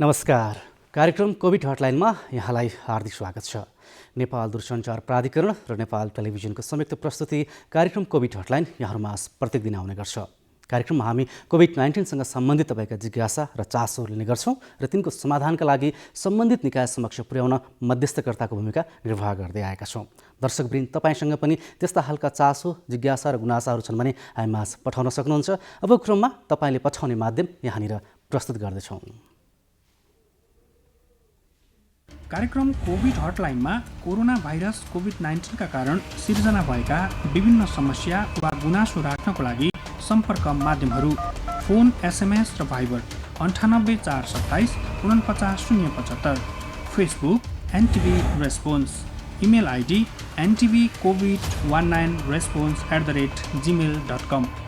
नमस्कार। कार्यक्रम कोभिड हटलाइनमा यहाँलाई हार्दिक स्वागत छ। नेपाल दूरसञ्चार प्राधिकरण र नेपाल टेलिभिजनको संयुक्त प्रस्तुति कार्यक्रम कोभिड हटलाइन यहाँहरूमा प्रत्येक दिन आउने गर्छ। कार्यक्रममा हामी कोभिड-19 सँग सम्बन्धित तपाईँका जिज्ञासा र चासोहरू लिने गर्छौँ र तिनको समाधानका लागि सम्बन्धित निकाय समक्ष पुर्याउन मध्यस्थकर्ताको भूमिका निर्वाह गर्दै आएका छौँ। दर्शकवृन्द, तपाईसँग पनि त्यस्ता खालका चासो, जिज्ञासा र गुनासाहरू छन् भने हामीमाझ पठाउन सक्नुहुन्छ। अब क्रममा तपाईँले पठाउने माध्यम यहाँनिर प्रस्तुत गर्दैछौँ। कार्यक्रम कोभिड हटलाइनमा कोरोना भाइरस कोभिड-19 का कारण सिर्जना भएका विभिन्न समस्या वा गुनासो राख्नको लागि सम्पर्क माध्यमहरू फोन, SMS र Viber 98 427 49 075, Facebook NTV response, email ID ntvcovid19response@gmail.com।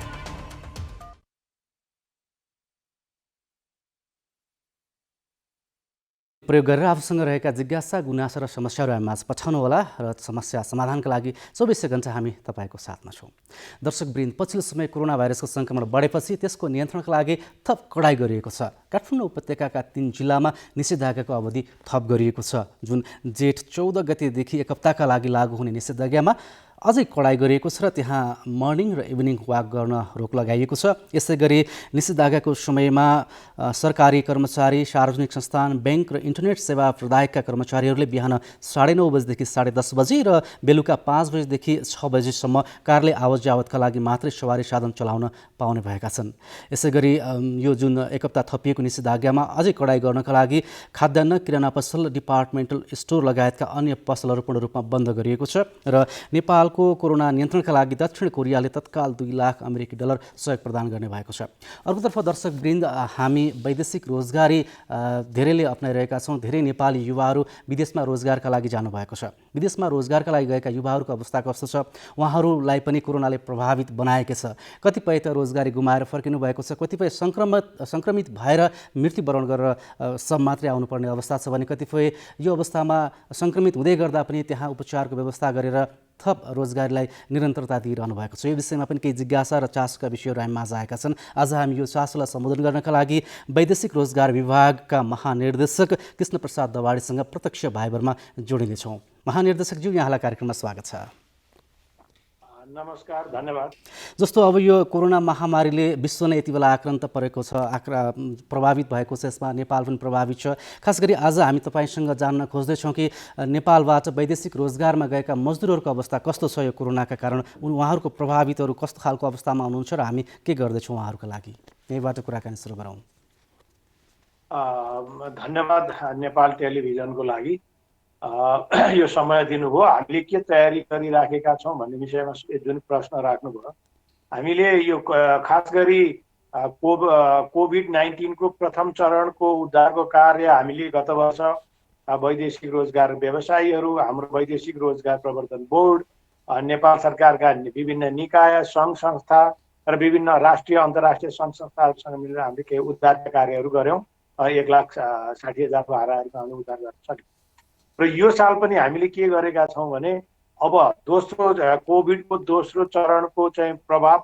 प्रयोग गरेर आफूसँग रहेका जिज्ञासा, गुनासा र समस्याहरू हामीमाझ पठाउनुहोला र समस्या समाधानका लागि 24 घण्टा हामी तपाईँको साथमा छौँ। दर्शकवृन्द, पछिल्लो समय कोरोना भाइरसको सङ्क्रमण बढेपछि त्यसको नियन्त्रणका लागि थप कडाइ गरिएको छ। काठमाडौँ उपत्यकाका 3 जिल्लामा निषेधाज्ञाको अवधि थप गरिएको छ, जुन जेठ 14 गतेदेखि 1 हप्ताका लागि लागू हुने निषेधाज्ञामा अझै कडाइ गरिएको छ र त्यहाँ मर्निङ र इभिनिङ वाक गर्न रोक लगाइएको छ। यसै गरी निषेधाज्ञाको समयमा सरकारी कर्मचारी, सार्वजनिक संस्थान, ब्याङ्क र इन्टरनेट सेवा प्रदायकका कर्मचारीहरूले बिहान 9:30 बजेदेखि 10:30 बजे र बेलुका 5 बजेदेखि 6 बजेसम्म कार्यालय आवत जावतका लागि मात्रै सवारी साधन चलाउन पाउने भएका छन्। यसै गरी यो जुन 1 हप्ता थपिएको निषेधाज्ञामा अझै कडाइ गर्नका लागि खाद्यान्न, किराना पसल, डिपार्टमेन्टल स्टोर लगायतका अन्य पसलहरू पूर्ण रूपमा बन्द गरिएको छ र नेपालको कोरोना नियन्त्रणका लागि दक्षिण कोरियाले तत्काल $2 लाख अमेरिकी सहयोग प्रदान गर्ने भएको छ। अर्कोतर्फ दर्शकवृन्द, हामी वैदेशिक रोजगारी धेरैले अप्नाइरहेका छौँ। धेरै नेपाली युवाहरू विदेशमा रोजगारका लागि जानुभएको छ। विदेशमा रोजगारका लागि गएका युवाहरूको अवस्था कस्तो छ? उहाँहरूलाई पनि कोरोनाले प्रभावित बनाएकै छ। कतिपय त रोजगारी गुमाएर फर्किनु भएको छ, कतिपय सङ्क्रमित भएर मृत्युवरण गरेर सब मात्रै आउनुपर्ने अवस्था छ भने कतिपय यो अवस्थामा सङ्क्रमित हुँदै गर्दा पनि त्यहाँ उपचारको व्यवस्था गरेर थप रोजगारीलाई निरन्तरता दिइरहनु भएको छ। यो विषयमा पनि केही जिज्ञासा र चासोका विषयहरू हामीमाझ आएका छन्। आज हामी यो चासोलाई सम्बोधन गर्नका लागि वैदेशिक रोजगार विभागका महानिर्देशक कृष्णप्रसाद दवाडीसँग प्रत्यक्ष भाइबरमा जोडिनेछौँ। महानिर्देशकज्यू, यहाँलाई कार्यक्रममा स्वागत छ। नमस्कार, धन्यवाद। जस्तो अब यो कोरोना महामारीले विश्व नै यति बेला आक्रान्त परेको छ, प्रभावित भएको छ, यसमा नेपाल पनि प्रभावित छ। खास गरी आज हामी तपाईँसँग जान्न खोज्दैछौँ कि नेपालबाट वैदेशिक रोजगारमा गएका मजदुरहरूको अवस्था कस्तो छ यो कोरोनाका कारण, उहाँहरूको प्रभावितहरू कस्तो खालको अवस्थामा हुनुहुन्छ र हामी के गर्दैछौँ उहाँहरूका लागि, यहीबाट कुराकानी सुरु गरौँ। धन्यवाद नेपाल टेलिभिजनको लागि यो समय दिनुभयो। हामीले के तयारी गरिराखेका छौँ भन्ने विषयमा जुन प्रश्न राख्नुभयो, हामीले यो खास गरी कोभिड-19 को प्रथम चरणको उद्धारको कार्य हामीले गत वर्ष वैदेशिक रोजगार व्यवसायीहरू, हाम्रो वैदेशिक रोजगार प्रवर्धन बोर्ड, नेपाल सरकारका विभिन्न निकाय, सङ्घ संस्था र विभिन्न राष्ट्रिय अन्तर्राष्ट्रिय सङ्घ संस्थाहरूसँग मिलेर हामीले केही उद्धारका कार्यहरू गऱ्यौँ। 1,60,000 हाराहारीमा हामीले उद्धार गर्न सक्यौँ। र यो साल पनि हामीले के गरेका छौँ भने अब कोभिडको दोस्रो चरणको चाहिँ प्रभाव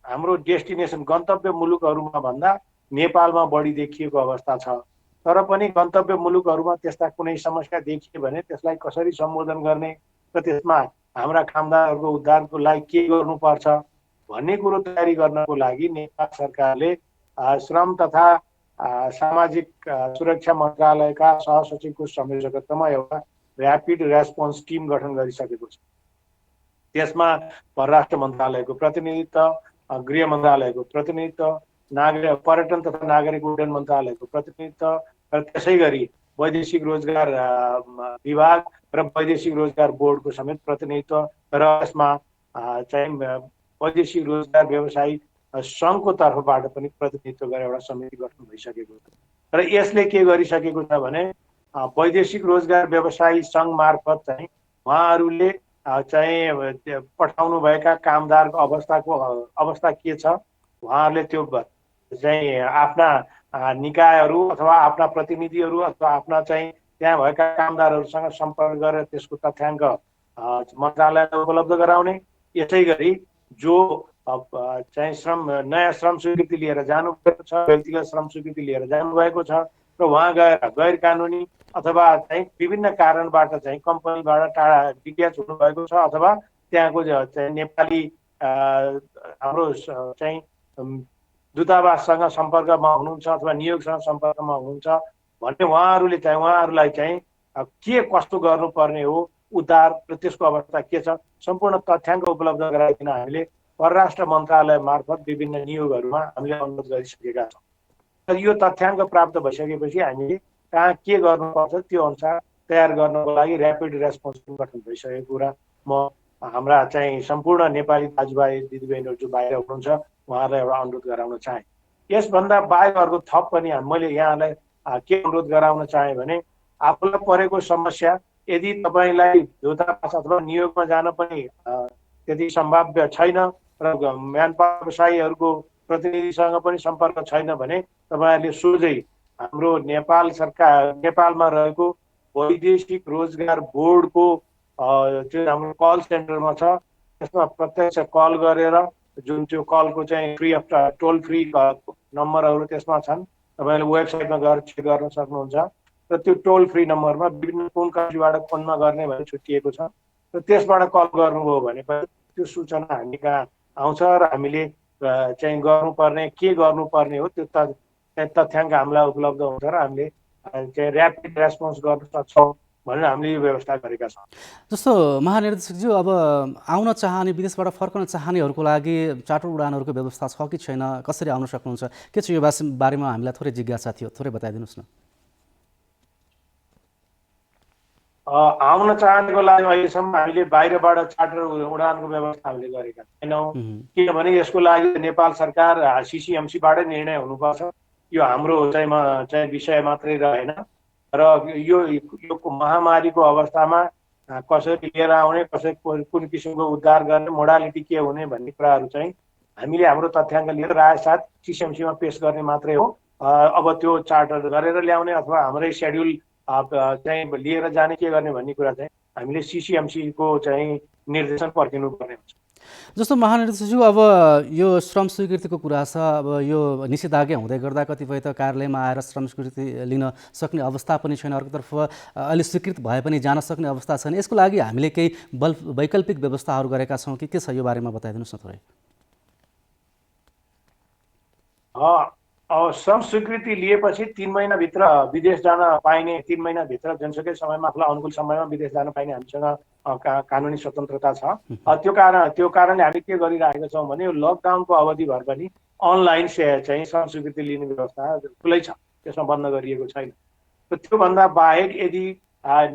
हाम्रो डेस्टिनेसन गन्तव्य मुलुकहरूमा भन्दा नेपालमा बढी देखिएको अवस्था छ। तर पनि गन्तव्य मुलुकहरूमा त्यस्ता कुनै समस्या देखियो भने त्यसलाई कसरी सम्बोधन गर्ने र त्यसमा हाम्रा कामदारहरूको उद्धारको लागि के गर्नुपर्छ भन्ने कुरो तयारी गर्नको लागि नेपाल सरकारले श्रम तथा सामाजिक सुरक्षा मन्त्रालयका सहसचिवको संयोजकत्वमा एउटा ऱ्यापिड रेस्पोन्स टिम गठन गरिसकेको छ। त्यसमा परराष्ट्र मन्त्रालयको प्रतिनिधित्व, गृह मन्त्रालयको प्रतिनिधित्व, पर्यटन तथा नागरिक उड्डयन मन्त्रालयको प्रतिनिधित्व र त्यसै गरी वैदेशिक रोजगार विभाग र वैदेशिक रोजगार बोर्डको समेत प्रतिनिधित्व र यसमा चाहिँ वैदेशिक रोजगार व्यवसायी सङ्घको तर्फबाट पनि प्रतिनिधित्व गरेर एउटा समिति गठन भइसकेको छ। र यसले के गरिसकेको छ भने वैदेशिक रोजगार व्यवसायी सङ्घ मार्फत चाहिँ उहाँहरूले चाहिँ पठाउनु भएका कामदारको अवस्था के छ, उहाँहरूले त्यो चाहिँ आफ्ना निकायहरू अथवा आफ्ना प्रतिनिधिहरू अथवा आफ्ना चाहिँ त्यहाँ भएका कामदारहरूसँग सम्पर्क गरेर त्यसको तथ्याङ्क मन्त्रालयलाई उपलब्ध गराउने, यसै गरी जो चाहिँ नयाँ श्रम स्वीकृति लिएर जानुभएको छ, व्यक्तिगत श्रम स्वीकृति लिएर जानुभएको छ र उहाँ गएर गैर कानुनी अथवा चाहिँ विभिन्न कारणबाट चाहिँ कम्पनीबाट टाढा डिट्याच हुनुभएको छ अथवा त्यहाँको चाहिँ नेपाली हाम्रो चाहिँ दूतावाससँग सम्पर्कमा हुनुहुन्छ अथवा नियोगसँग सम्पर्कमा हुनुहुन्छ भने उहाँहरूलाई चाहिँ के कस्तो गर्नुपर्ने हो, उद्धार र त्यसको अवस्था के छ, सम्पूर्ण तथ्याङ्क उपलब्ध गराइदिन हामीले परराष्ट्र मन्त्रालय मार्फत विभिन्न नियोगहरूमा हामीले अनुरोध गरिसकेका छौँ। र यो तथ्याङ्क प्राप्त भइसकेपछि हामीले कहाँ के गर्नुपर्छ त्यो अनुसार तयार गर्नको लागि ऱ्यापिड रेस्पोन्स टिम गठन भइसकेको कुरा म हाम्रा चाहिँ सम्पूर्ण नेपाली दाजुभाइ दिदीबहिनीहरू जो बाहिर हुनुहुन्छ उहाँहरूलाई एउटा अनुरोध गराउन चाहे। यसभन्दा बाहेक अर्को थप पनि मैले यहाँलाई के अनुरोध गराउन चाहेँ भने आफूलाई परेको समस्या यदि तपाईँलाई दूतावास अथवा नियोगमा जान पनि त्यति सम्भाव्य छैन र म्यानपावर व्यवसायीहरूको प्रतिनिधिसँग पनि सम्पर्क छैन भने तपाईँहरूले सोझै हाम्रो नेपाल सरकार नेपालमा रहेको वैदेशिक रोजगार बोर्डको जुन हाम्रो कल सेन्टरमा छ त्यसमा प्रत्यक्ष कल गरेर जुन त्यो कलको चाहिँ फ्री अफ टोल फ्री नम्बरहरू त्यसमा छन्, तपाईँले वेबसाइटमा गएर चेक गर्न सक्नुहुन्छ र त्यो टोल फ्री नम्बरमा विभिन्न कुन कन्ट्रीबाट फोनमा गर्ने भनेर छुट्टिएको छ र त्यसबाट कल गर्नुभयो भने पनि त्यो सूचना हामी कहाँ आउँछ र हामीले चाहिँ गर्नुपर्ने के गर्नुपर्ने हो त्यो तथ्याङ्क हामीलाई उपलब्ध हुन्छ र हामीले चाहिँ ऱ्यापिड रेस्पोन्स गर्न सक्छौँ भनेर हामीले यो व्यवस्था गरेका छौँ। जस्तो महानिर्देशकज्यू, अब आउन चाहने विदेशबाट फर्कन चाहनेहरूको लागि चार्टर उडानहरूको व्यवस्था छ कि छैन, कसरी आउन सक्नुहुन्छ, के छ यो बारेमा हामीलाई थोरै जिज्ञासा थियो, थोरै बताइदिनुहोस् न। आउन चाहनेको लागि अहिलेसम्म हामीले बाहिरबाट चार्टर उडानको व्यवस्था हामीले गरेका छैनौँ, किनभने यसको लागि नेपाल सरकार सिसिएमसीबाटै निर्णय हुनुपर्छ। यो हाम्रो चाहिँ विषय मात्रै रहेन र यो महामारीको अवस्थामा कसरी लिएर आउने, कुन किसिमको उद्धार गर्ने, मोडालिटी के हुने भन्ने कुराहरू चाहिँ हामीले हाम्रो तथ्याङ्क लिएर राय साथ सिसिएमसीमा पेश गर्ने मात्रै हो। अब त्यो चार्टर गरेर ल्याउने अथवा हाम्रै सेड्युल चाहिँ लिएर जाने के गर्ने भन्ने कुरा चाहिँ हामीले सिसिएमसीको चाहिँ निर्देशन पर्खिनुपर्ने हुन्छ। जस्तो महानिर्देशकज्यू, अब यो श्रम स्वीकृतिको कुरा छ, अब यो निषेधाज्ञा हुँदै गर्दा कतिपय त कार्यालयमा आएर श्रम स्वीकृति लिन सक्ने अवस्था पनि छैन, अर्कोतर्फ अहिले स्वीकृत भए पनि जान सक्ने अवस्था छैन। यसको लागि हामीले केही वैकल्पिक व्यवस्थाहरू गरेका छौँ कि के छ, यो बारेमा बताइदिनुहोस् न थोरै। श्रम स्वीकृति लिएपछि 3 महिनाभित्र विदेश जान पाइने, 3 महिनाभित्र जुनसुकै समयमा आफूलाई अनुकूल समयमा विदेश जान पाइने हामीसँग कानुनी स्वतन्त्रता छ। त्यो कारणले हामी के गरिरहेका छौँ भने यो लकडाउनको अवधिभर पनि अनलाइन चाहिँ श्रम स्वीकृति लिने व्यवस्था खुलै छ, त्यसमा बन्द गरिएको छैन। र त्योभन्दा बाहेक यदि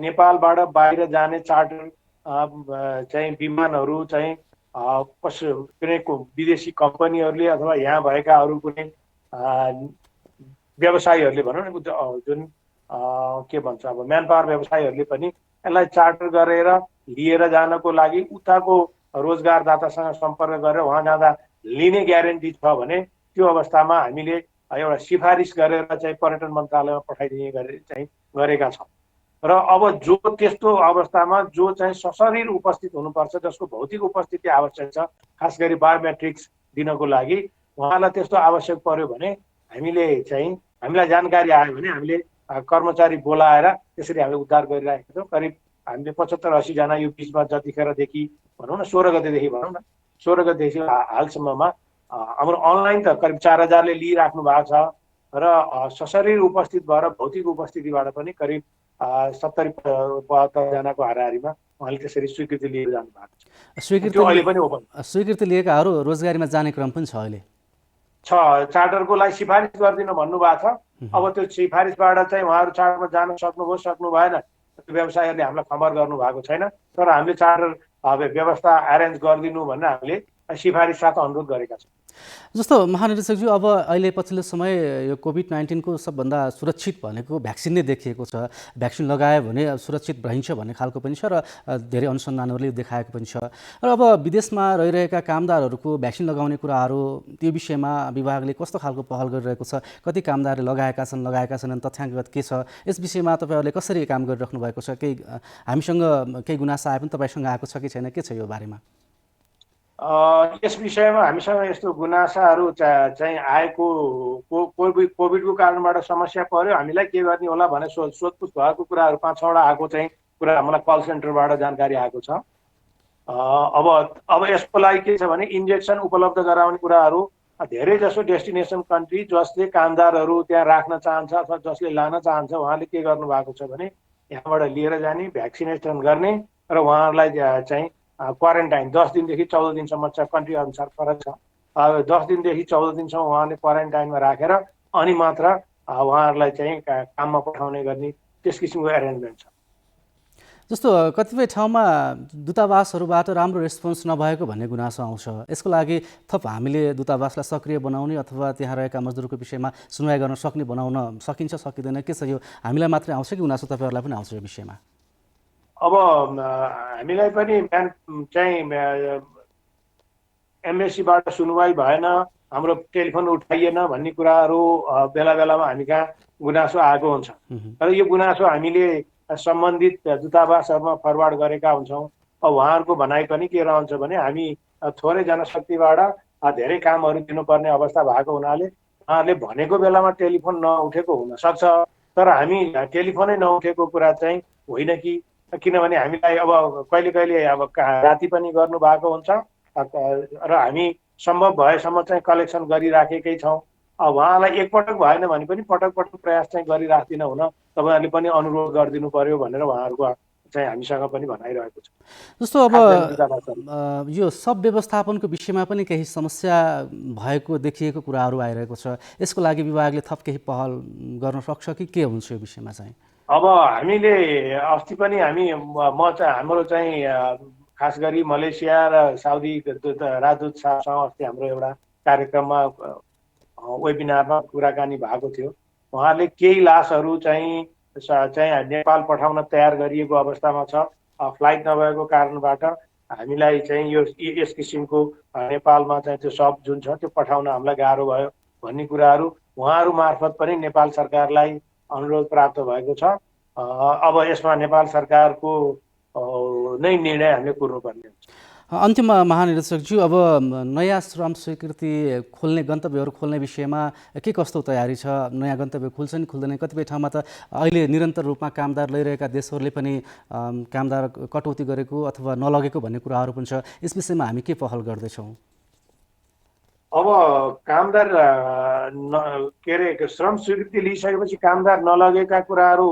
नेपालबाट बाहिर जाने चार्टर चाहिँ विमानहरू चाहिँ कुनै विदेशी कम्पनीहरूले अथवा यहाँ भएका अरू कुनै व्यवसायीहरूले भनौँ न, जुन के भन्छ अब म्यानपावर व्यवसायीहरूले पनि यसलाई चार्टर गरेर लिएर जानको लागि उताको रोजगारदातासँग सम्पर्क गरेर उहाँ जाँदा लिने ग्यारेन्टी छ भने त्यो अवस्थामा हामीले एउटा सिफारिस गरेर चाहिँ पर्यटन मन्त्रालयमा पठाइदिने चाहिँ गरेका छौँ। र अब जो त्यस्तो अवस्थामा जो चाहिँ सशरीर उपस्थित हुनुपर्छ, जसको भौतिक उपस्थिति आवश्यक छ, खास गरी बायोमेट्रिक्स दिनको लागि उहाँलाई त्यस्तो आवश्यक पर्यो भने हामीलाई जानकारी आयो भने हामीले कर्मचारी बोलाएर त्यसरी हामीले उद्धार गरिरहेका छौँ। करिब हामीले 75-80 जना यो बिचमा जतिखेरदेखि भनौँ न 16 गतेदेखि भनौँ न 16 गतेदेखि हालसम्ममा हाम्रो अनलाइन त करिब 4000ले लिइराख्नु भएको छ र सशरीर उपस्थित भएर भौतिक उपस्थितिबाट पनि करिब 70-72 जनाको हाराहारीमा उहाँले त्यसरी स्वीकृति लिएर जानु भएको छ। स्वीकृति लिएकाहरू रोजगारीमा जाने क्रम पनि छ, अहिले छ। चार्टरको लागि सिफारिस गरिदिनु भन्नुभएको छ। अब त्यो सिफारिसबाट चाहिँ उहाँहरू चार्टरमा जान सक्नुभयो सक्नु भएन, व्यवसायीहरूले हामीलाई खबर गर्नु भएको छैन। तर हामीले चार्टर व्यवस्था एरेन्ज गरिदिनु भनेर हामीले सिफारिस साथ अनुरोध गरेका छौँ। जस्तो महानिर्देशकज्यू, अब अहिले पछिल्लो समय यो कोभिड-19 को सबभन्दा सुरक्षित भनेको भ्याक्सिन नै देखिएको छ। भ्याक्सिन लगायो भने सुरक्षित रहन्छ भन्ने खालको पनि छ र धेरै अनुसन्धानहरूले देखाएको पनि छ। र अब विदेशमा रहिरहेका कामदारहरूको भ्याक्सिन लगाउने कुराहरू, त्यो विषयमा विभागले कस्तो खालको पहल गरिरहेको छ, कति कामदारले लगाएका छैनन्, तथ्याङ्कगत के छ, यस विषयमा तपाईँहरूले कसरी काम गरिराख्नु भएको छ? हामीसँग केही गुनासो आए पनि तपाईँसँग आएको छ कि छैन, के छ यो बारेमा? यस विषयमा हामीसँग यस्तो गुनासाहरू चाहिँ आएको कोभिडको कारणबाट समस्या पर्यो, हामीलाई के गर्ने होला भने सोधपुछ भएको कुराहरू 5-6वटा आएको चाहिँ कुरा मलाई कल सेन्टरबाट जानकारी आएको छ। अब यसको लागि के छ भने इन्जेक्सन उपलब्ध गराउने कुराहरू धेरै जसो डेस्टिनेसन कन्ट्री जसले कामदारहरू त्यहाँ राख्न चाहन्छ अथवा जसले लान चाहन्छ उहाँले के गर्नु भएको छ भने यहाँबाट लिएर जाने, भ्याक्सिनेसन गर्ने र उहाँहरूलाई चाहिँ क्वारेन्टाइन 10 दिनदेखि 14 दिनसम्म छ, कन्ट्री अनुसार फरक छ। 10 दिनदेखि 14 दिनसम्म उहाँले क्वारेन्टाइनमा राखेर अनि मात्र उहाँहरूलाई चाहिँ काममा पठाउने गर्ने त्यस किसिमको एरेन्जमेन्ट छ। जस्तो कतिपय ठाउँमा दूतावासहरूबाट राम्रो रेस्पोन्स नभएको भन्ने गुनासो आउँछ। यसको लागि थप हामीले दूतावासलाई सक्रिय बनाउने अथवा त्यहाँ रहेका मजदुरको विषयमा सुनवाई गर्न सक्ने बनाउन सकिन्छ सकिँदैन, के छ? यो हामीलाई मात्रै आउँछ कि गुनासो तपाईँहरूलाई पनि आउँछ यो विषयमा? अब हामीलाई पनि चाहिँ एमएससीबाट सुनवाई भएन, हाम्रो टेलिफोन उठाइएन भन्ने कुराहरू बेला बेलामा हामी कहाँ गुनासो आएको हुन्छ। तर यो गुनासो हामीले सम्बन्धित दूतावासहरूमा फरवार्ड गरेका हुन्छौँ। अब उहाँहरूको भनाइ पनि के रहन्छ भने हामी थोरै जनशक्तिबाट धेरै कामहरू दिनुपर्ने अवस्था भएको हुनाले उहाँहरूले भनेको बेलामा टेलिफोन नउठेको हुनसक्छ। तर हामी टेलिफोनै नउठेको कुरा चाहिँ होइन कि, किनभने हामीलाई अब कहिले कहिले अब राति पनि गर्नु भएको हुन्छ र हामी सम्भव भएसम्म चाहिँ कलेक्सन गरिराखेकै छौँ। अब उहाँलाई एकपटक भएन भने पनि पटक पटक प्रयास चाहिँ गरिराख्दिन हुन तपाईँहरूले पनि अनुरोध गरिदिनु पर्यो भनेर उहाँहरूको चाहिँ हामीसँग पनि भनाइरहेको छ। जस्तो अब यो सब व्यवस्थापनको विषयमा पनि केही समस्या भएको देखिएको कुराहरू आइरहेको छ। यसको लागि विभागले थप केही पहल गर्न सक्छ कि के हुन्छ यो विषयमा चाहिँ? अब हामीले अस्ति पनि हाम्रो चाहिँ खास गरी मलेसिया र साउदी राजदूत साहबसँग अस्ति हाम्रो एउटा कार्यक्रममा वेबिनारमा कुराकानी भएको थियो। उहाँले केही लासहरू चाहिँ नेपाल पठाउन तयार गरिएको अवस्थामा छ। फ्लाइट नभएको कारणबाट हामीलाई चाहिँ यस किसिमको नेपालमा चाहिँ त्यो सब जुन छ त्यो पठाउन हामीलाई गाह्रो भयो भन्ने कुराहरू उहाँहरू मार्फत पनि नेपाल सरकारलाई अनुरोध प्राप्त भएको छ। अब यसमा नेपाल सरकारको नै निर्णय हामीले कुर्नुपर्ने हुन्छ। अन्त्यमा महानिर्देशकज्यू, अब नयाँ श्रम स्वीकृति खोल्ने गन्तव्यहरू खोल्ने विषयमा के कस्तो तयारी छ? नयाँ गन्तव्य खुल्छन् खुल्दैन? कतिपय ठाउँमा त अहिले निरन्तर रूपमा कामदार लैरहेका देशहरूले पनि कामदार कटौती गरेको अथवा नलगेको भन्ने कुराहरू पनि छ। यस विषयमा हामी के पहल गर्दैछौँ? अब कामदार के अरे श्रम स्वीकृति लिइसकेपछि कामदार नलगेका कुराहरू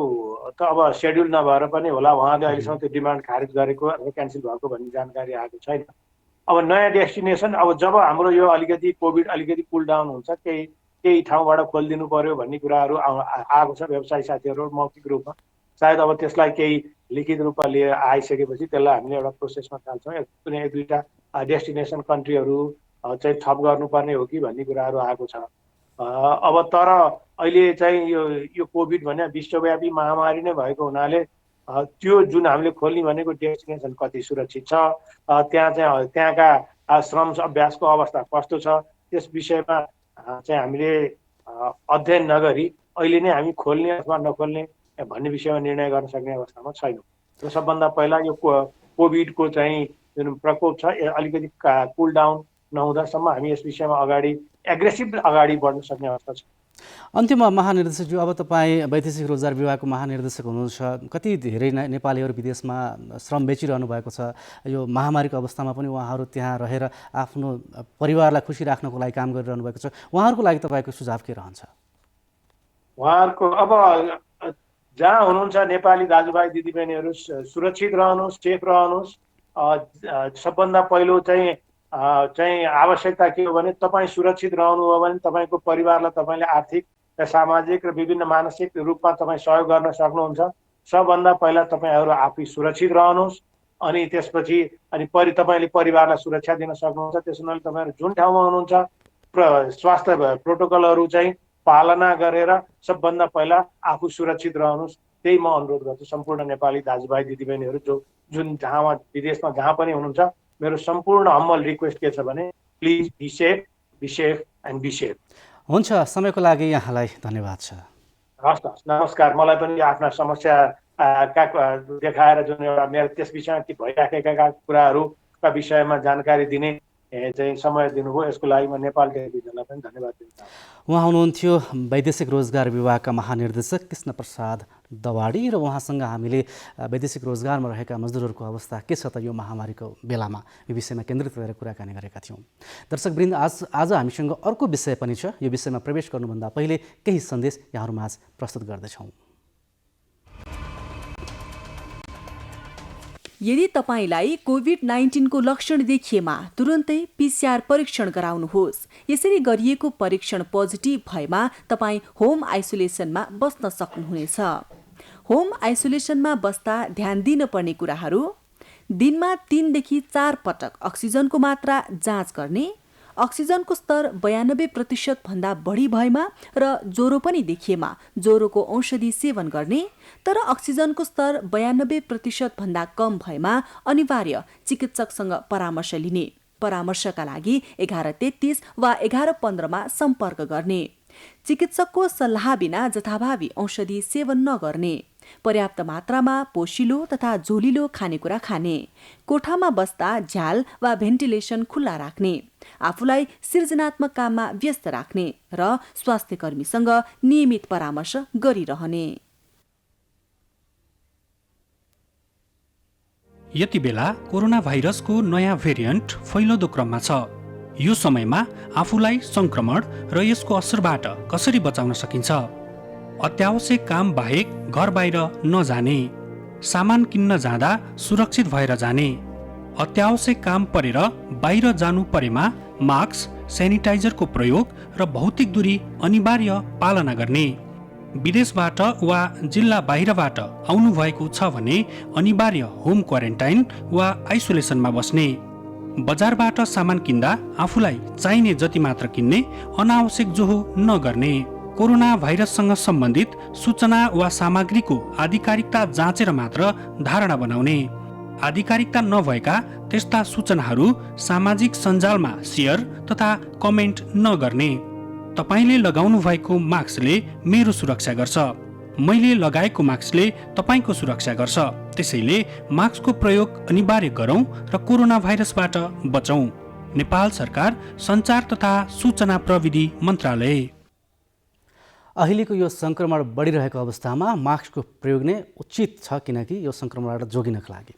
त अब सेड्युल नभएर पनि होला, उहाँले अहिलेसम्म त्यो डिमान्ड खारिज गरेको अथवा क्यान्सल भएको भन्ने जानकारी आएको छैन। अब नयाँ डेस्टिनेसन अब जब हाम्रो यो कोभिड अलिकति कुल डाउन हुन्छ, केही ठाउँबाट खोलिदिनु पर्यो भन्ने कुराहरू आएको छ व्यवसायी साथीहरू मौखिक रूपमा। सायद अब त्यसलाई केही लिखित रूपमा लिएर आइसकेपछि त्यसलाई हामीले एउटा प्रोसेसमा थाल्छौँ। कुनै 1-2टा डेस्टिनेसन कन्ट्रीहरू चाहिँ थप गर्नुपर्ने हो कि भन्ने कुराहरू आएको छ। अब तर अहिले चाहिँ यो कोभिड भने विश्वव्यापी महामारी नै भएको हुनाले त्यो जुन हामीले खोल्ने भनेको डेस्टिनेसन कति सुरक्षित छ, त्यहाँका श्रम अभ्यासको अवस्था कस्तो छ, त्यस विषयमा चाहिँ हामीले अध्ययन नगरी अहिले नै हामी खोल्ने अथवा नखोल्ने भन्ने विषयमा निर्णय गर्न सक्ने अवस्थामा छैनौँ। र सबभन्दा पहिला यो कोभिडको चाहिँ जुन प्रकोप छ अलिकति कुल डाउन नहुँदासम्म हामी यस विषयमा एग्रेसिभ अगाडि बढ्न सक्ने अवस्था छ। अन्त्यमा महानिर्देशकज्यू, अब तपाईँ वैदेशिक रोजगार विभागको महानिर्देशक हुनुहुन्छ। कति धेरै नेपालीहरू विदेशमा श्रम बेचिरहनु भएको छ। यो महामारीको अवस्थामा पनि उहाँहरू त्यहाँ रहेर आफ्नो परिवारलाई खुसी राख्नको लागि काम गरिरहनु भएको छ। उहाँहरूको लागि तपाईँको सुझाव के रहन्छ? उहाँहरूको अब जहाँ हुनुहुन्छ नेपाली दाजुभाइ दिदीबहिनीहरू सुरक्षित रहनुहोस्, सेफ रहनुहोस्। सबभन्दा पहिलो चाहिँ आवश्यकता के हो भने तपाईँ सुरक्षित रहनुभयो भने तपाईँको परिवारलाई तपाईँले आर्थिक र सामाजिक र विभिन्न मानसिक रूपमा तपाईँ सहयोग गर्न सक्नुहुन्छ। सबभन्दा पहिला तपाईँहरू आफै सुरक्षित रहनुहोस्, अनि त्यसपछि तपाईँले परिवारलाई सुरक्षा दिन सक्नुहुन्छ। त्यसो हुनाले तपाईँहरू जुन ठाउँमा हुनुहुन्छ स्वास्थ्य प्रोटोकलहरू चाहिँ पालना गरेर सबभन्दा पहिला आफू सुरक्षित रहनुहोस्। त्यही म अनुरोध गर्छु सम्पूर्ण नेपाली दाजुभाइ दिदीबहिनीहरू जुन विदेशमा जहाँ पनि हुनुहुन्छ। मेरो सम्पूर्ण हम्बल रिक्वेस्ट के छ भने please be safe and be safe. हुन्छ, समयको लागि यहाँलाई धन्यवाद छ। हस्, नमस्कार। मलाई पनि आफ्ना समस्या देखाएर जुन एउटा मेरो त्यस विषयमा भइराखेका कुराहरूका विषयमा जानकारी दिने चाहिँ समय दिनुभयो। यसको लागि म नेपाल टेलिभिजनलाई पनि धन्यवाद दिन चाहन्छु। उहाँ हुनुहुन्थ्यो वैदेशिक रोजगार विभागका महानिर्देशक कृष्ण प्रसाद दवाडी र उहाँसँग हामीले वैदेशिक रोजगारमा रहेका मजदुरहरूको अवस्था के छ त यो महामारीको बेलामा यो विषयमा केन्द्रित गरेर कुराकानी गरेका थियौँ। दर्शकवृन्द, आज हामीसँग अर्को विषय पनि छ। यो विषयमा प्रवेश गर्नुभन्दा पहिले केही सन्देश यहाँहरूमाझ प्रस्तुत गर्दैछौँ। यदि तपाईलाई कोभिड-19 को लक्षण देखिएमा तुरुन्तै पीसीआर परीक्षण गराउनुहोस्। यसरी गरिएको परीक्षण पोजिटिभ भएमा तपाईँ होम आइसोलेसनमा बस्न सक्नुहुनेछ। होम आइसोलेसनमा बस्दा ध्यान दिनुपर्ने कुराहरू: दिनमा 3 देखि 4 पटक अक्सिजनको मात्रा जाँच गर्ने, अक्सिजनको स्तर 92% भन्दा बढी भएमा र ज्वरो पनि देखिएमा ज्वरोको औषधि सेवन गर्ने, तर अक्सिजनको स्तर 92% भन्दा कम भएमा अनिवार्य चिकित्सकसँग परामर्श लिने। परामर्शका लागि 1133 वा 1115 मा सम्पर्क गर्ने। चिकित्सकको सल्लाह बिना जथाभावी औषधि सेवन नगर्ने। पर्याप्त मात्रामा पोषिलो तथा झोलिलो खानेकुरा खाने। कोठामा बस्दा झ्याल वा भेन्टिलेसन खुल्ला राख्ने। आफूलाई सृजनात्मक काममा व्यस्त राख्ने र स्वास्थ्य कर्मीसँग नियमित परामर्श गरिरहने। यति बेला कोरोना भाइरसको नयाँ भेरिएन्ट फैलदो क्रममा छ। यो समयमा आफूलाई संक्रमण र यसको असरबाट कसरी बचाउन सकिन्छ? अत्यावश्यक काम बाहेक घर बाहिर नजाने, सामान किन्न जाँदा सुरक्षित भएर जाने, अत्यावश्यक काम परेर बाहिर जानु परेमा मास्क, सेनिटाइजरको प्रयोग र भौतिक दूरी अनिवार्य पालना गर्ने। विदेशबाट वा जिल्ला बाहिरबाट आउनु भएको छ भने अनिवार्य होम क्वारेन्टाइन वा आइसोलेसनमा बस्ने। बजारबाट सामान किन्दा आफूलाई चाहिने जति मात्र किन्ने, अनावश्यक जोहो नगर्ने। कोरोना भाइरससँग सम्बन्धित सूचना वा सामग्रीको आधिकारिकता जाँचेर मात्र धारणा बनाउने। आधिकारिकता नभएका त्यस्ता सूचनाहरू सामाजिक सञ्जालमा सेयर तथा कमेन्ट नगर्ने। तपाईले लगाउनु भएको मास्कले मेरो सुरक्षा गर्छ, मैले लगाएको मास्कले तपाईको सुरक्षा गर्छ। त्यसैले मास्कको प्रयोग अनिवार्य गरौँ र कोरोना भाइरसबाट बचौँ। नेपाल सरकार सञ्चार तथा सूचना प्रविधि मन्त्रालय। अहिलेको यो सङ्क्रमण बढिरहेको अवस्थामा मास्कको प्रयोग नै उचित छ, किनकि यो सङ्क्रमणबाट जोगिनका लागि।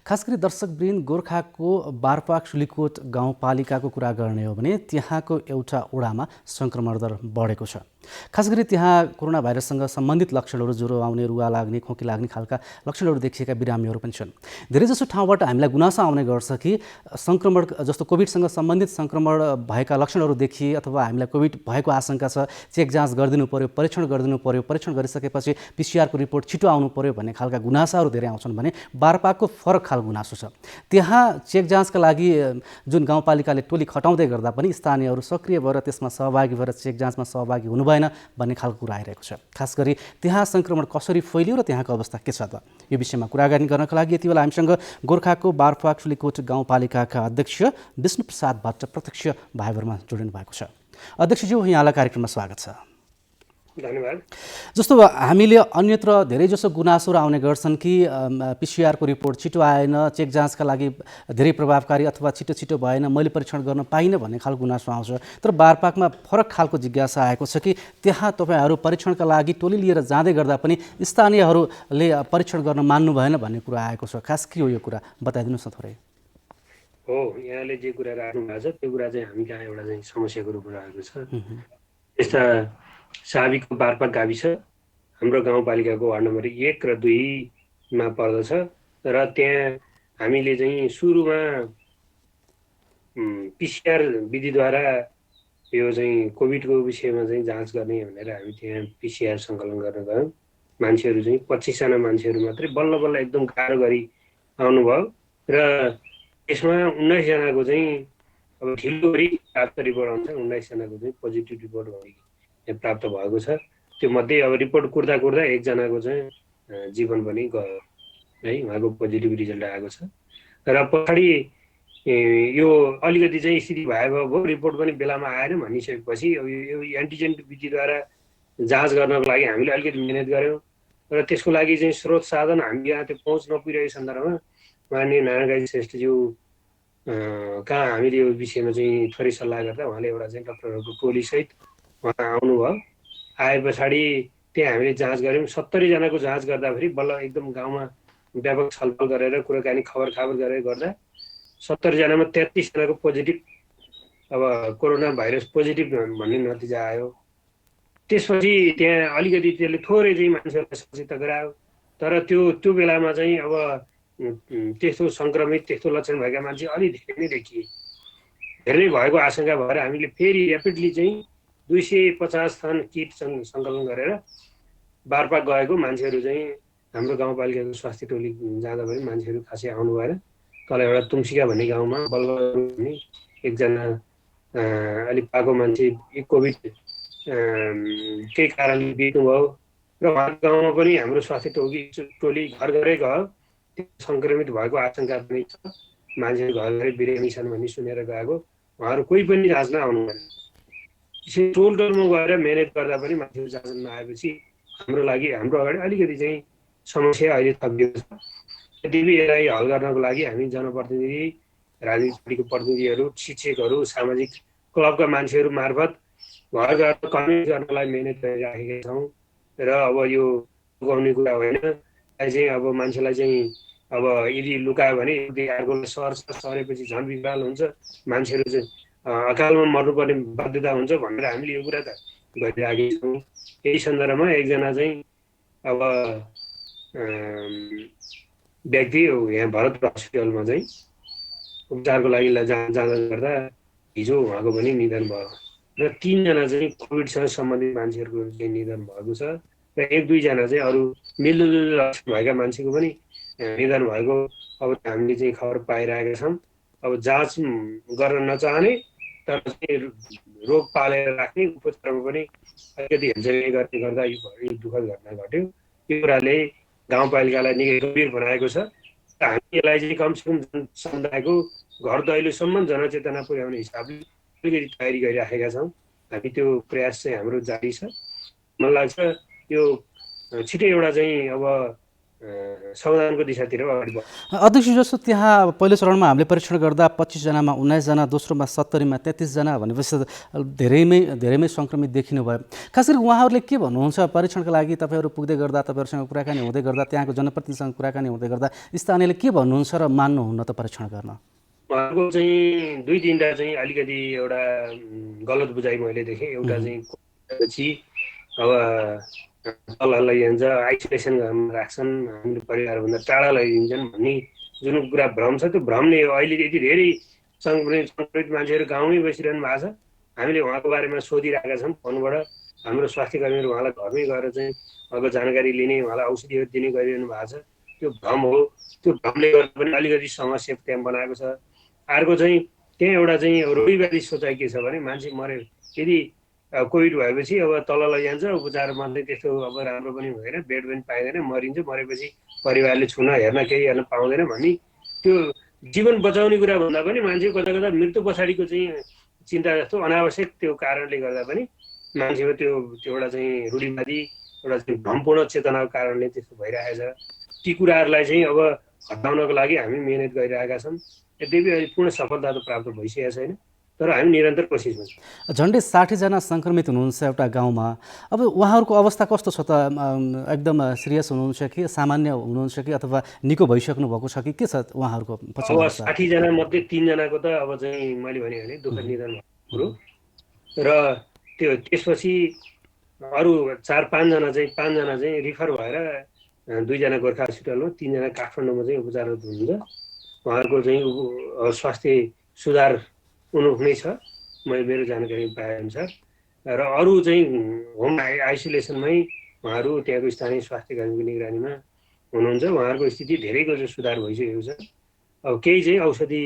खास गरी दर्शकवृन्द, गोर्खाको बारपाक सुलीकोट गाउँपालिकाको कुरा गर्ने हो भने त्यहाँको एउटा वडामा सङ्क्रमण दर बढेको छ। खास गरी त्यहाँ कोरोना भाइरससँग सम्बन्धित लक्षणहरू, ज्वरो आउने, रुवा लाग्ने, खोकी लाग्ने खालका लक्षणहरू देखिएका बिरामीहरू पनि छन्। धेरैजसो ठाउँबाट हामीलाई गुनासो आउने गर्छ कि सङ्क्रमण जस्तो कोभिडसँग सम्बन्धित सङ्क्रमण भएका लक्षणहरू देखिए अथवा हामीलाई कोभिड भएको आशंका छ, चेक जाँच गरिदिनु पर्यो, परीक्षण गरिदिनु पर्यो, परीक्षण गरिसकेपछि पीसीआरको रिपोर्ट छिटो आउनु पर्यो भन्ने खालका गुनासाहरू धेरै आउँछन् भने बारपाकको फरक खालको गुनासो छ। त्यहाँ चेक जाँचका लागि जुन गाउँपालिकाले टोली खटाउँदै गर्दा पनि स्थानीयहरू सक्रिय भएर त्यसमा सहभागी भएर चेक जाँचमा सहभागी हुनु भएन भन्ने खालको कुरा आइरहेको छ। खास गरी त्यहाँ सङ्क्रमण कसरी फैलियो र त्यहाँको अवस्था के छ त, यो विषयमा कुराकानी गर्नका लागि यति बेला हामीसँग गोर्खाको बारपाक सुलीकोट गाउँपालिकाका अध्यक्ष विष्णु प्रसाद भट्ट प्रत्यक्ष भाइबरमा जोडिनु भएको छ। अध्यक्षज्यू, यहाँलाई कार्यक्रममा स्वागत छ। धन्यवाद। जस्तो हामीले अन्यत्र धेरैजसो गुनासोहरू आउने गर्छन् कि पीसीआरको रिपोर्ट छिटो आएन, चेक जाँचका लागि धेरै प्रभावकारी अथवा छिटो भएन, मैले परीक्षण गर्न पाइनँ भन्ने खालको गुनासो आउँछ। तर बारपाकमा फरक खालको जिज्ञासा आएको छ कि त्यहाँ तपाईँहरू परीक्षणका लागि टोली लिएर जाँदै गर्दा पनि स्थानीयहरूले परीक्षण गर्न मान्नु भएन भन्ने कुरा आएको छ। खास के हो यो कुरा, बताइदिनुहोस् न थोरै। हो, यहाँले जे कुरा राख्नु भएको छ त्यो कुरा चाहिँ हामी कहाँ एउटा चाहिँ समस्याको रूपमा आएको छ। यस्ता साविकको बारपाक गाविस हाम्रो गाउँपालिकाको वार्ड नम्बर 1 र 2 मा पर्दछ र त्यहाँ हामीले चाहिँ सुरुमा पीसीआर विधिद्वारा यो चाहिँ कोभिडको विषयमा चाहिँ जाँच गर्ने भनेर हामी त्यहाँ पीसीआर सङ्कलन गर्न गयौँ। मान्छेहरू चाहिँ 25 जना मान्छेहरू मात्रै बल्ल बल्ल एकदम गाह्रो गरी आउनुभयो र यसमा 19 जनाको चाहिँ अब ढिलो गरी प्राप्त रिपोर्ट आउँछ। 19 जनाको चाहिँ पोजिटिभ रिपोर्ट प्राप्त भएको छ। त्यो मध्ये अब रिपोर्ट कुर्दा एक जनाको चाहिँ जीवन पनि गयो है, उहाँको पोजिटिभ रिजल्ट आएको छ। र पछाडि यो अलिकति चाहिँ स्थिति भयो रिपोर्ट पनि बेलामा आएन भनिसकेपछि यो एन्टिजेन विधिद्वारा जाँच गर्नको लागि हामीले अलिकति मिहिनेत गऱ्यौँ र त्यसको लागि चाहिँ स्रोत साधन हामी यहाँ त्यो पहुँच नपुगिरहेको सन्दर्भमा माननीय नारायण श्रेष्ठज्यू कहाँ हामीले यो विषयमा चाहिँ थोरै सल्लाह गर्दा उहाँले एउटा चाहिँ डक्टरहरूको टोलीसहित उहाँ आउनुभयो। आए पछाडि त्यहाँ हामीले जाँच गऱ्यौँ। 70 जनाको जाँच गर्दाखेरि बल्ल एकदम गाउँमा व्यापक छलफल गरेर कुराकानी खबर गरेर गर्दा 70 जनामा 33 जनाको पोजिटिभ, अब कोरोना भाइरस पोजिटिभ भन्ने नतिजा आयो। त्यसपछि त्यहाँ अलिकति त्यसले थोरै चाहिँ मान्छेहरूलाई सचेत गरायो। तर त्यो बेलामा चाहिँ अब त्यस्तो सङ्क्रमित त्यस्तो लक्षण भएका मान्छे अलि धेरै नै देखिए। धेरै नै भएको आशंका भएर हामीले फेरि ऱ्यापिडली चाहिँ 250 थान किट सङ्कलन गरेर बारपाक गएको मान्छेहरू चाहिँ हाम्रो गाउँपालिकाको स्वास्थ्य टोली जाँदा पनि मान्छेहरू खासै आउनु भएन। तल एउटा तुङसिका भन्ने गाउँमा बल्ल भन्ने एकजना अलिक पाएको मान्छे कोभिड केही कारणले बित्नुभयो र उहाँको गाउँमा पनि हाम्रो स्वास्थ्य टोली घर घरै गयो। त्यो सङ्क्रमित भएको आशंका पनि छ। मान्छेहरू घर घरै बिरामी छन् भन्ने सुनेर गएको, उहाँहरू कोही पनि जाँच्न आउनु भएन। टोल टोलमा गएर मेहनत गर्दा पनि मान्छेहरू जाँच्न नआएपछि हाम्रो अगाडि अलिकति चाहिँ समस्या अहिले थपिएको छ। यद्यपि यसलाई हल गर्नको लागि हामी जनप्रतिनिधि, राजनीतिक पार्टीको प्रतिनिधिहरू, शिक्षकहरू, सामाजिक क्लबका मान्छेहरू मार्फत घर घर कन्भिन्स गर्नलाई मेहनत गरिराखेका छौँ। र अब यो लुकाउने कुरा होइन, चाहिँ अब मान्छेलाई चाहिँ अब यदि लुकायो भने अर्को सरेपछि झन् विकराल हुन्छ, मान्छेहरू चाहिँ अकालमा मर्नुपर्ने बाध्यता हुन्छ भनेर हामीले यो कुरा त गरिराखेका छौँ। यही सन्दर्भमा एकजना चाहिँ अब व्यक्ति यहाँ भरतपुर हस्पिटलमा चाहिँ उपचारको लागि जाँच गर्दा हिजो उहाँको पनि निधन भयो र 3 जना चाहिँ कोभिडसँग सम्बन्धित मान्छेहरूको चाहिँ निधन भएको छ र 1-2 जना चाहिँ अरू मिल्दोजुल्दो लक्षण भएका मान्छेको पनि निधन भएको अब हामीले चाहिँ खबर पाइरहेका छौँ। अब जाँच गर्न नचाहने तर चाहिँ रोग पालेर राख्ने, उपचारमा पनि अलिकति हेलचेक्राइ गर्ने गर्दा यो दुःखद घटना घट्यो। यो कुराले गाउँपालिकालाई निकै गम्भीर बनाएको छ। हामी यसलाई चाहिँ कमसेकम समुदायको घर दैलोसम्म जनचेतना पुर्याउने हिसाबले अलिकति तयारी गरिराखेका छौँ। हामी त्यो प्रयास चाहिँ हाम्रो जारी छ। मलाई लाग्छ यो छिटै एउटा चाहिँ अब समाधानको दिशातिर अगाडि बढ्छ। अध्यक्ष, जस्तो त्यहाँ पहिलो चरणमा हामीले परीक्षण गर्दा 25 जनामा 19 जना, दोस्रोमा 70मा 33 जना भनेपछि धेरैमै सङ्क्रमित देखिनु भयो। खास गरी उहाँहरूले के भन्नुहुन्छ परीक्षणका लागि तपाईँहरू पुग्दै गर्दा, तपाईँहरूसँग कुराकानी हुँदै गर्दा, त्यहाँको जनप्रतिनिधिसँग कुराकानी हुँदै गर्दा स्थानीयले के भन्नुहुन्छ र मान्नुहुन्न त परीक्षण गर्न? उहाँको चाहिँ 2-3 टा चाहिँ अलिकति एउटा गलत बुझाइ मैले देखेँ। एउटा चाहिँ अब तल लैजान्छ, आइसोलेसन घरमा राख्छन्, हामीले परिवारभन्दा टाढा लैदिन्छन् भन्ने जुन कुरा भ्रम छ, त्यो भ्रमले अहिले यति धेरै सङ्क्रमित मान्छेहरू गाउँमै बसिरहनु भएको छ। हामीले उहाँको बारेमा सोधिरहेका छौँ फोनबाट। हाम्रो स्वास्थ्य कर्मीहरू उहाँलाई घरमै गएर चाहिँ उहाँको जानकारी लिने, उहाँलाई औषधिहरू दिने गरिरहनु भएको छ। त्यो भ्रम हो। त्यो भ्रमले गर्दा पनि अलिकति समस्या त्यहाँ बनाएको छ। अर्को चाहिँ त्यहाँ एउटा चाहिँ रोगीवादी सोचाइ के छ भने मान्छे मऱ्यो, यदि कोभिड भएपछि अब तल लैजान्छ, उपचार मात्रै त्यस्तो अब राम्रो पनि हुँदैन, बेड पनि पाइँदैन, मरिन्छ, मरेपछि परिवारले छुन हेर्न केही हेर्न पाउँदैन भन्ने त्यो जीवन बचाउने कुरा भन्दा पनि मान्छे कता कता मृत्यु पछाडिको चाहिँ चिन्ता जस्तो अनावश्यक त्यो कारणले गर्दा पनि मान्छेको त्यो एउटा चाहिँ रूढिवादी एउटा चाहिँ भ्रमपूर्ण चेतनाको कारणले त्यस्तो भइरहेछ। ती कुराहरूलाई चाहिँ अब हटाउनको लागि हामी मेहनत गरिरहेका छौँ। यद्यपि अहिले पूर्ण सफलता त प्राप्त भइसकेको छैन, तर हामी निरन्तर कोसिसमा छौँ। झन्डै 60 जना सङ्क्रमित हुनुहुन्छ एउटा गाउँमा। अब उहाँहरूको अवस्था कस्तो छ त? एकदम सिरियस हुनुहुन्छ कि सामान्य हुनुहुन्छ कि अथवा निको भइसक्नु भएको छ कि के छ उहाँहरूको? अब 60 जना मध्ये 3 जनाको त अब चाहिँ मैले भने दुःखद निधन भएको कुरो र त्यसपछि अरू 4-5 जना चाहिँ रिफर भएर 2 जना गोर्खा हस्पिटलमा, 3 जना काठमाडौँमा चाहिँ उपचाररत हुनुहुन्छ। उहाँहरूको चाहिँ स्वास्थ्य सुधार हुनै छ मेरो जानकारी पाएअनुसार। र अरू चाहिँ होम आइसोलेसनमै उहाँहरू त्यहाँको स्थानीय स्वास्थ्य कर्मीको निगरानीमा हुनुहुन्छ। उहाँहरूको स्थिति धेरैको चाहिँ सुधार भइसकेको छ। अब केही चाहिँ औषधि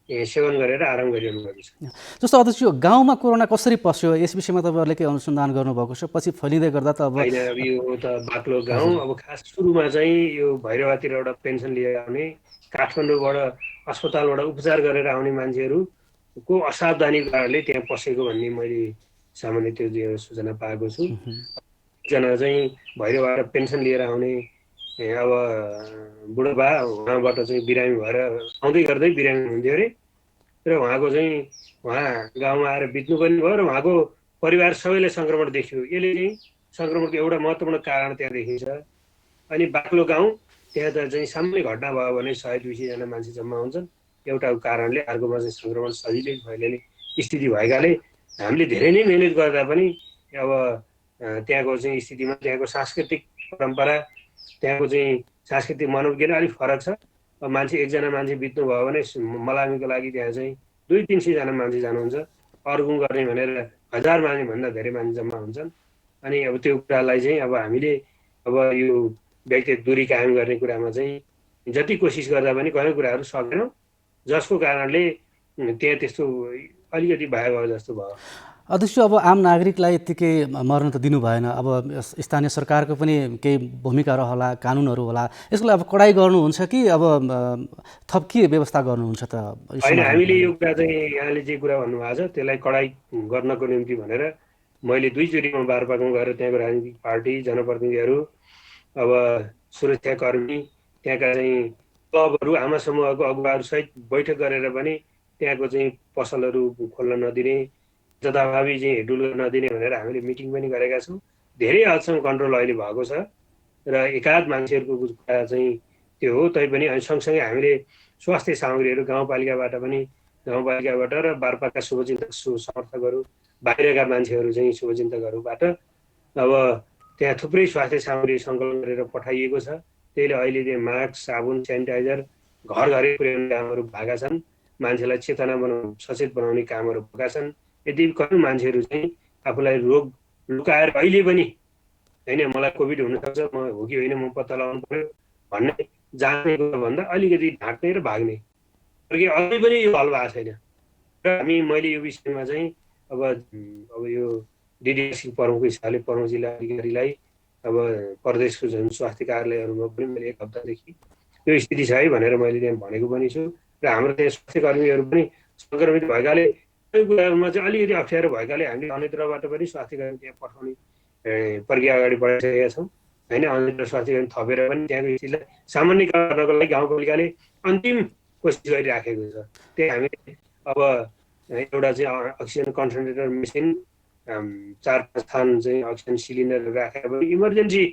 सेवन गरेर आराम गरिरहनु भएको छ। जस्तो अध्यक्ष, यो गाउँमा कोरोना कसरी पस्यो यस विषयमा तपाईँहरूले के अनुसन्धान गर्नुभएको छ? पछि फैलिँदै गर्दा त अब यो त बाक्लो गाउँ। अब खास सुरुमा चाहिँ यो भैरवातिर एउटा पेन्सन लिएर आउने, काठमाडौँबाट अस्पतालबाट उपचार गरेर आउने मान्छेहरूको असावधानी कारणले त्यहाँ पसेको भन्ने मैले सामान्य त्यो सूचना पाएको छु। एकजना चाहिँ भैरवबाट पेन्सन लिएर आउने अब बुढोबा, उहाँबाट चाहिँ बिरामी भएर आउँदै गर्दै बिरामी हुन्थ्यो अरे। र उहाँको चाहिँ उहाँ गाउँमा आएर बित्नु पनि भयो र उहाँको परिवार सबैलाई सङ्क्रमण देखियो। यसले चाहिँ सङ्क्रमणको एउटा महत्त्वपूर्ण कारण त्यहाँ देखिन्छ। अनि बाक्लो गाउँ त्यहाँ त चाहिँ सामान्य घटना भयो भने 100-200 जना मान्छे जम्मा हुन्छन्। एउटा कारणले अर्कोमा चाहिँ सङ्क्रमण सजिलै फैलिने स्थिति भएकाले हामीले धेरै नै मिहिनेत गर्दा पनि अब त्यहाँको चाहिँ स्थितिमा त्यहाँको सांस्कृतिक परम्परा, त्यहाँको चाहिँ सांस्कृतिक मनोविज्ञान अलिक फरक छ। अब मान्छे एकजना मान्छे बित्नु भयो भने मलामीको लागि त्यहाँ चाहिँ 200-300 जना मान्छे जानुहुन्छ। अर्गुङ गर्ने भनेर 1000 मान्छेभन्दा धेरै मान्छे जम्मा हुन्छन्। अनि अब त्यो कुरालाई चाहिँ अब हामीले अब यो व्यक्तिगत दूरी कायम गर्ने कुरामा चाहिँ जति कोसिस गर्दा पनि कयौँ कुराहरू सकेनौँ, जसको कारणले त्यहाँ त्यस्तो अलिकति भयो जस्तो भयो। अध्यक्ष, अब आम नागरिकलाई यत्तिकै मर्न त दिनु भएन। अब स्थानीय सरकारको पनि केही भूमिका रहला, कानुनहरू होला। यसको अब कडाइ गर्नुहुन्छ कि अब थप के व्यवस्था गर्नुहुन्छ त? होइन, हामीले यो कुरा चाहिँ यहाँले जे कुरा भन्नुभएको छ त्यसलाई कडाइ गर्नको निम्ति भनेर मैले 2 चोटि बारपाकमा गएर त्यहाँको राजनीतिक पार्टी, जनप्रतिनिधिहरू, अब सुरक्षाकर्मी, त्यहाँका चाहिँ क्लबहरू, आमा समूहको अगुवाहरूसहित बैठक गरेर पनि त्यहाँको चाहिँ पसलहरू खोल्न नदिने, जताभावी चाहिँ हिँडुल नदिने भनेर हामीले मिटिङ पनि गरेका छौँ। धेरै हदसम्म कन्ट्रोल अहिले भएको छ र एकाध मान्छेहरूको कुरा चाहिँ त्यो हो। तैपनि सँगसँगै हामीले स्वास्थ्य सामग्रीहरू गाउँपालिकाबाट र बारपाका शुभचिन्तक समर्थकहरू, बाहिरका मान्छेहरू चाहिँ शुभचिन्तकहरूबाट अब त्यहाँ थुप्रै स्वास्थ्य सामग्री सङ्कलन गरेर पठाइएको छ। त्यसले अहिले चाहिँ मास्क, साबुन, सेनिटाइजर घर घरै पुर्याउने कामहरू भएका छन्। मान्छेलाई चेतना सचेत बनाउने कामहरू भएका छन्। यदि कयौँ मान्छेहरू चाहिँ आफूलाई रोग लुकाएर अहिले पनि होइन मलाई कोभिड हुनसक्छ, म हो कि होइन म पत्ता लगाउनु पर्यो भन्ने जाने भन्दा अलिकति ढाँट्ने र भाग्ने, अझै पनि यो हल भएको छैन। र मैले यो विषयमा चाहिँ अब यो डिडिएससी प्रमुखको हिसाबले प्रमुख जिल्ला अधिकारीलाई अब प्रदेशको जुन स्वास्थ्य कार्यालयहरूमा पनि मैले 1 हप्तादेखि यो स्थिति छ है भनेर मैले त्यहाँ भनेको पनि छु। र हाम्रो त्यहाँ स्वास्थ्य कर्मीहरू पनि सङ्क्रमित भएकाले यो कुराहरूमा चाहिँ अलिकति अप्ठ्यारो भएकाले हामीले अन्यत्रबाट पनि स्वास्थ्य कर्मी त्यहाँ पठाउने प्रक्रिया अगाडि बढाइसकेका छौँ होइन। अन्यत्र स्वास्थ्य कर्मी थपेर पनि त्यहाँको स्थितिलाई सामान्य गर्नको लागि गाउँपालिकाले अन्तिम कोसिस गरिराखेको छ। त्यही हामीले अब एउटा चाहिँ अक्सिजन कन्सन्ट्रेटर मेसिन, 4-5 थान चाहिँ अक्सिजन सिलिन्डर राखेर पनि इमर्जेन्सी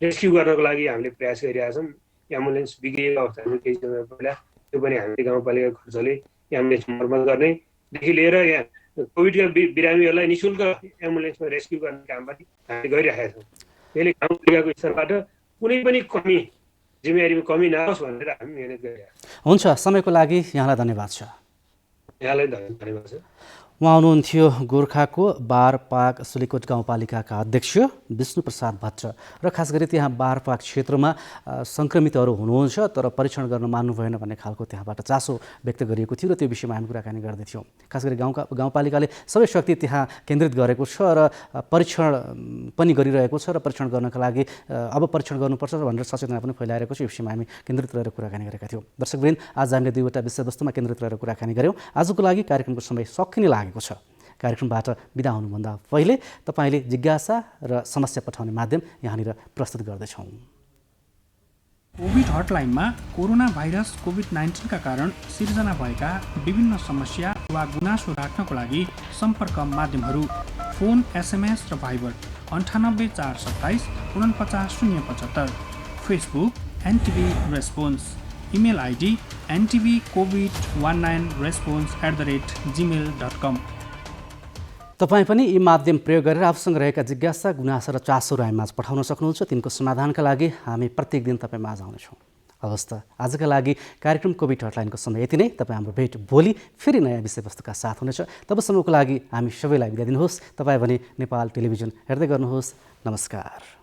रेस्क्यु गर्नको लागि हामीले प्रयास गरिरहेका छौँ। एम्बुलेन्स बिग्रिएको अवस्थामा केही समय पहिला त्यो पनि हामीले गाउँपालिका खर्चले एम्बुलेन्स मर्मत गर्नेदेखि लिएर यहाँ कोभिडका बिरामीहरूलाई निःशुल्क एम्बुलेन्समा रेस्क्यु गर्ने काम पनि हामीले गरिरहेका छौँ। त्यसले गाउँपालिकाको स्तरबाट कुनै पनि कमी, जिम्मेवारीमा कमी नहोस् भनेर हामी मिहिनेत गरिरहेका छौँ। हुन्छ, समयको लागि यहाँलाई धन्यवाद छ। यहाँलाई धन्यवाद छ। उहाँ हुनुहुन्थ्यो गोर्खाको बारपाक सुलीकोट गाउँपालिकाका अध्यक्ष विष्णुप्रसाद भट्ट। र खास गरी त्यहाँ बारपाक क्षेत्रमा सङ्क्रमितहरू हुनुहुन्छ तर परीक्षण गर्न मान्नु भएन भन्ने खालको त्यहाँबाट चासो व्यक्त गरिएको थियो र त्यो विषयमा हामी कुराकानी गर्दैथ्यौँ। खास गरी गाउँपालिकाले सबै शक्ति त्यहाँ केन्द्रित गरेको छ र परीक्षण पनि गरिरहेको छ र परीक्षण गर्नका लागि अब परीक्षण गर्नुपर्छ भनेर सचेतना पनि फैलाइरहेको छ। यो विषयमा हामी केन्द्रित रहेर कुराकानी गरेका थियौँ। दर्शकवृन्द, आज हामीले 2वटा विषयवस्तुमा केन्द्रित रहेर कुराकानी गऱ्यौँ। आजको लागि कार्यक्रमको समय सकिने लाग्यो छ। कार्यक्रमबाट बिदा हुनुभन्दा पहिले तपाईले जिज्ञासा र समस्या पठाउने माध्यम यहाँनिर प्रस्तुत गर्दैछौँ। कोभिड हटलाइनमा कोरोना भाइरस कोभिड-19 का कारण सिर्जना भएका विभिन्न समस्या वा गुनासो राख्नको लागि सम्पर्क माध्यमहरू फोन, SMS र Viber 98 427 49 075, Facebook NTV response, email ID ntvcovid19response@gmail.com। तपाईँ पनि यी माध्यम प्रयोग गरेर आफूसँग रहेका जिज्ञासा, गुनासा र चासोहरू हामीमाझ पठाउन सक्नुहुन्छ। तिनको समाधानका लागि हामी प्रत्येक दिन तपाईँमाझ आउनेछौँ। हवस् त, आजका लागि कार्यक्रम कोभिड हटलाइनको समय यति नै। तपाईँ हाम्रो भेट भोलि फेरि नयाँ विषयवस्तुका साथ हुनेछ। तबसम्मको लागि हामी सबैलाई बिदा दिनुहोस्। तपाईँ भने नेपाल टेलिभिजन हेर्दै गर्नुहोस्। नमस्कार।